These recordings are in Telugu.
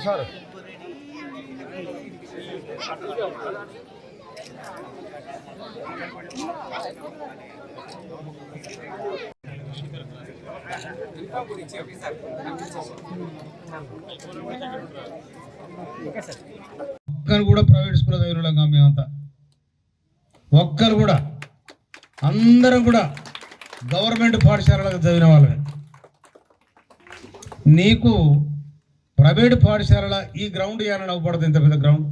సార్ ఒక్కరు కూడా ప్రైవేట్ స్కూల్లో చదివినగా మేమంతా ఒక్కరు కూడా అందరం కూడా గవర్నమెంట్ పాఠశాలలో చదివిన వాళ్ళమే. నీకు ప్రైవేట్ పాఠశాలల ఈ గ్రౌండ్ ఇవ్వాలని అవ్వబడుతుంది. ఇంత పెద్ద గ్రౌండ్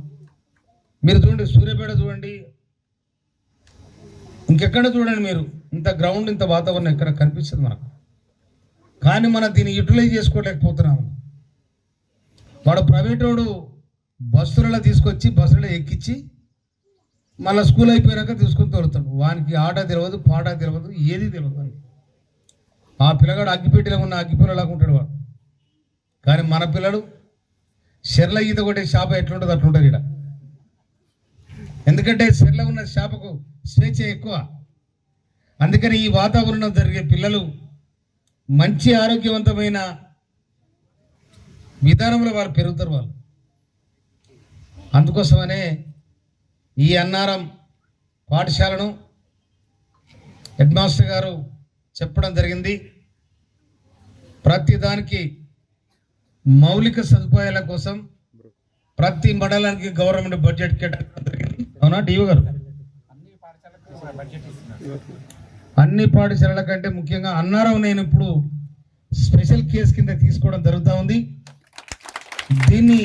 మీరు చూడండి, సూర్యాపేట చూడండి, ఇంకెక్కడ చూడండి మీరు, ఇంత గ్రౌండ్ ఇంత వాతావరణం ఎక్కడ కనిపిస్తుంది మనకు. కానీ మనం దీన్ని యూటిలైజ్ చేసుకోలేకపోతున్నాము. వాడు ప్రైవేట్ వాడు బస్సులలో తీసుకొచ్చి బస్సులలో ఎక్కించి మళ్ళీ స్కూల్ అయిపోయాక తీసుకొని తోలుతాడు. వానికి ఆట తెలియదు, పాట తెలియదు, ఏది తెలియదు అని. ఆ పిల్లగాడు అగ్గిపెట్టిలో ఉన్న అగ్గిపిల్లలాగా ఉంటాడు వాడు. కానీ మన పిల్లడు చెర్ల ఈత కొట్టే చేప ఎట్లుంటుంది అట్లుంటుంది ఇక్కడ. ఎందుకంటే చెర్ల ఉన్న చేపకు స్వేచ్ఛ ఎక్కువ. అందుకని ఈ వాతావరణం జరిగే పిల్లలు మంచి ఆరోగ్యవంతమైన విధానంలో వాళ్ళు పెరుగుతారు. వాళ్ళు అందుకోసమనే ఈ అన్నారం పాఠశాలను హెడ్ మాస్టర్ గారు చెప్పడం జరిగింది. ప్రతి దానికి మౌలిక సదుపాయాల కోసం ప్రతి మండలానికి గవర్నమెంట్ బడ్జెట్ కేటాయించడం జరిగింది. అవునా డిఓ గారు? అన్ని పాఠశాలల కంటే ముఖ్యంగా అన్నారం నేను ఇప్పుడు స్పెషల్ కేసు కింద తీసుకోవడం జరుగుతూ ఉంది. దీన్ని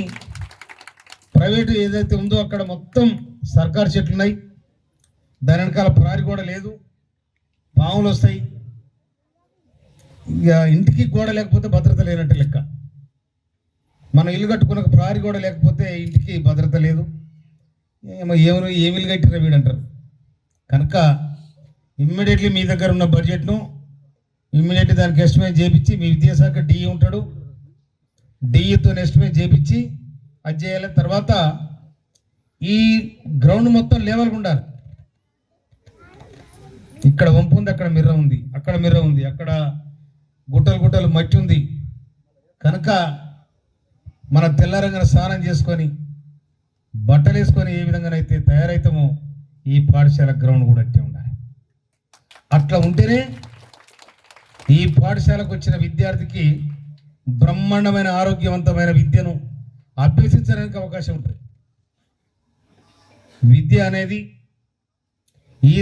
ప్రైవేటు ఏదైతే ఉందో అక్కడ మొత్తం సర్కారు చెట్లు ఉన్నాయి. దాని వెనకాల ప్రహరీ గోడ లేదు, పాములు వస్తాయి. ఇక ఇంటికి గోడ లేకపోతే భద్రత లేనట్టు లెక్క. మనం ఇల్లు కట్టుకున్న ప్రహరీ గోడ లేకపోతే ఇంటికి భద్రత లేదు. ఏమి ఇల్లు కట్టిన వీడంటారు. కనుక ఇమ్మీడియట్లీ మీ దగ్గర ఉన్న బడ్జెట్ను ఇమ్మీడియట్లీ దానికి ఎస్టిమేట్ చేయించి, మీ విద్యాశాఖ డిఈ ఉంటాడు, డిఈతో ఎస్టిమేట్ చేయించి అది చేయాలి. తర్వాత ఈ గ్రౌండ్ మొత్తం లేవల్గా ఉండాలి. ఇక్కడ వంపు ఉంది, అక్కడ మిర్ర ఉంది, అక్కడ మిర్ర ఉంది, అక్కడ గుట్టలు గుట్టలు మట్టి ఉంది. కనుక మన తెల్లరంగా స్నానం చేసుకొని బట్టలు వేసుకొని ఏ విధంగానైతే తయారైతామో ఈ పాఠశాల గ్రౌండ్ కూడా అట్టే ఉండాలి. అట్లా ఉంటేనే ఈ పాఠశాలకు వచ్చిన విద్యార్థికి బ్రహ్మాండమైన ఆరోగ్యవంతమైన విద్యను అభ్యసించడానికి అవకాశం ఉంటుంది. విద్య అనేది ఈ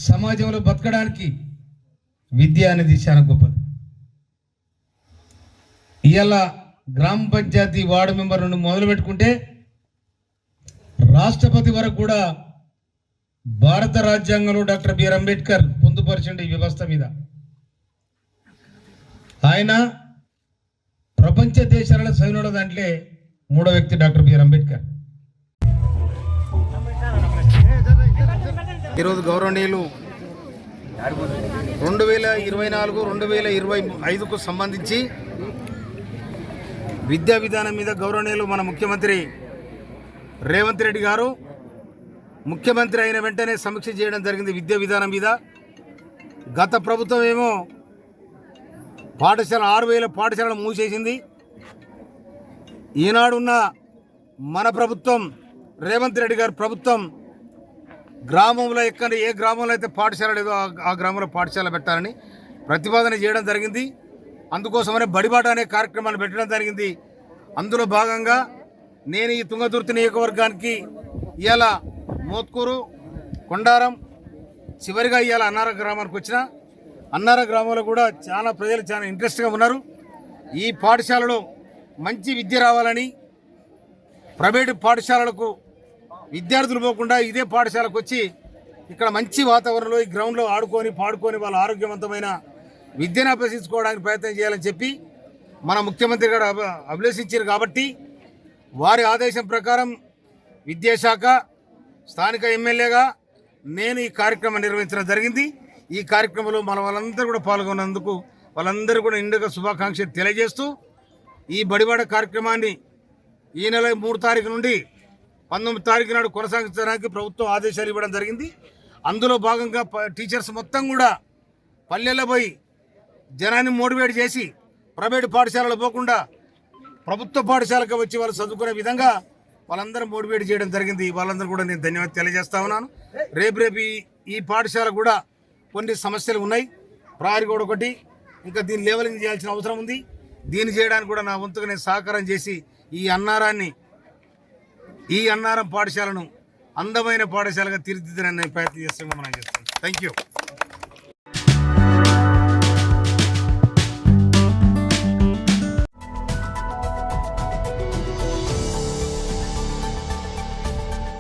సమాజంలో బతకడానికి విద్య అనేది చాలా గొప్పది. ఇవాళ గ్రామ పంచాయతీ వార్డు మెంబర్ నుండి మొదలు పెట్టుకుంటే రాష్ట్రపతి వరకు కూడా భారత రాజ్యాంగంలో డాక్టర్ బిఆర్ అంబేద్కర్ పొందుపరిచిన ఈ వ్యవస్థ మీద ఆయన ప్రపంచ దేశాలలో చదివిన దాంట్లో మూడో వ్యక్తి డాక్టర్ బిఆర్ అంబేద్కర్. ఈరోజు గౌరవనీయులు 2024-2025కు సంబంధించి విద్యా విధానం మీద గౌరవనీయులు మన ముఖ్యమంత్రి రేవంత్ రెడ్డి గారు ముఖ్యమంత్రి అయిన వెంటనే సమీక్ష చేయడం జరిగింది విద్యా విధానం మీద. గత ప్రభుత్వం ఏమో 6,000 పాఠశాలలు మూసేసింది. ఈనాడున్న మన ప్రభుత్వం రేవంత్ రెడ్డి గారి ప్రభుత్వం గ్రామంలో ఎక్కడ ఏ గ్రామంలో అయితే పాఠశాల లేదో ఆ గ్రామంలో పాఠశాల పెట్టాలని ప్రతిపాదన చేయడం జరిగింది. అందుకోసమనే బడిబాట అనే కార్యక్రమాన్ని పెట్టడం జరిగింది. అందులో భాగంగా నేను ఈ తుంగతుర్తి నియోజకవర్గానికి ఇవాళ మోత్కూరు, కొండారం, చివరిగా ఇవాళ అన్నారం గ్రామానికి వచ్చిన. అన్నారం గ్రామంలో కూడా చాలా ప్రజలు చాలా ఇంట్రెస్ట్గా ఉన్నారు. ఈ పాఠశాలలో మంచి విద్య రావాలని ప్రైవేటు పాఠశాలలకు విద్యార్థులు పోకుండా ఇదే పాఠశాలకు వచ్చి ఇక్కడ మంచి వాతావరణంలో ఈ గ్రౌండ్లో ఆడుకొని పాడుకొని వాళ్ళ ఆరోగ్యవంతమైన విద్యను అభ్యసించుకోవడానికి ప్రయత్నం చేయాలని చెప్పి మన ముఖ్యమంత్రి గారు అభిలషించారు. కాబట్టి వారి ఆదేశం ప్రకారం విద్యాశాఖ స్థానిక ఎమ్మెల్యేగా నేను ఈ కార్యక్రమం నిర్వహించడం జరిగింది. ఈ కార్యక్రమంలో మన వాళ్ళందరూ కూడా పాల్గొన్నందుకు వాళ్ళందరూ కూడా నిండుగా శుభాకాంక్షలు తెలియజేస్తూ ఈ బడిబాట కార్యక్రమాన్ని ఈ నెల 3 తారీఖు నుండి 19 తారీఖు నాడు కొనసాగించడానికి ప్రభుత్వం ఆదేశాలు ఇవ్వడం జరిగింది. అందులో భాగంగా టీచర్స్ మొత్తం కూడా పల్లెల్లో పోయి జనాన్ని మోటివేట్ చేసి ప్రైవేటు పాఠశాలలో పోకుండా ప్రభుత్వ పాఠశాలకు వచ్చి వాళ్ళు చదువుకునే విధంగా వాళ్ళందరూ మోటివేట్ చేయడం జరిగింది. వాళ్ళందరూ కూడా నేను ధన్యవాదాలు తెలియజేస్తా ఉన్నాను. రేపు ఈ పాఠశాల కూడా కొన్ని సమస్యలు ఉన్నాయి. ప్రహరీ గోడ ఒకటి, ఇంకా దీన్ని లెవెలింగ్ చేయాల్సిన అవసరం ఉంది. దీన్ని చేయడానికి కూడా నా వంతుగా నేను సహకారం చేసి ఈ అన్నారం పాఠశాలను అందమైన పాఠశాలగా తీర్చిదిద్దడానికి ప్రయత్నం చేస్తాను. Thank you.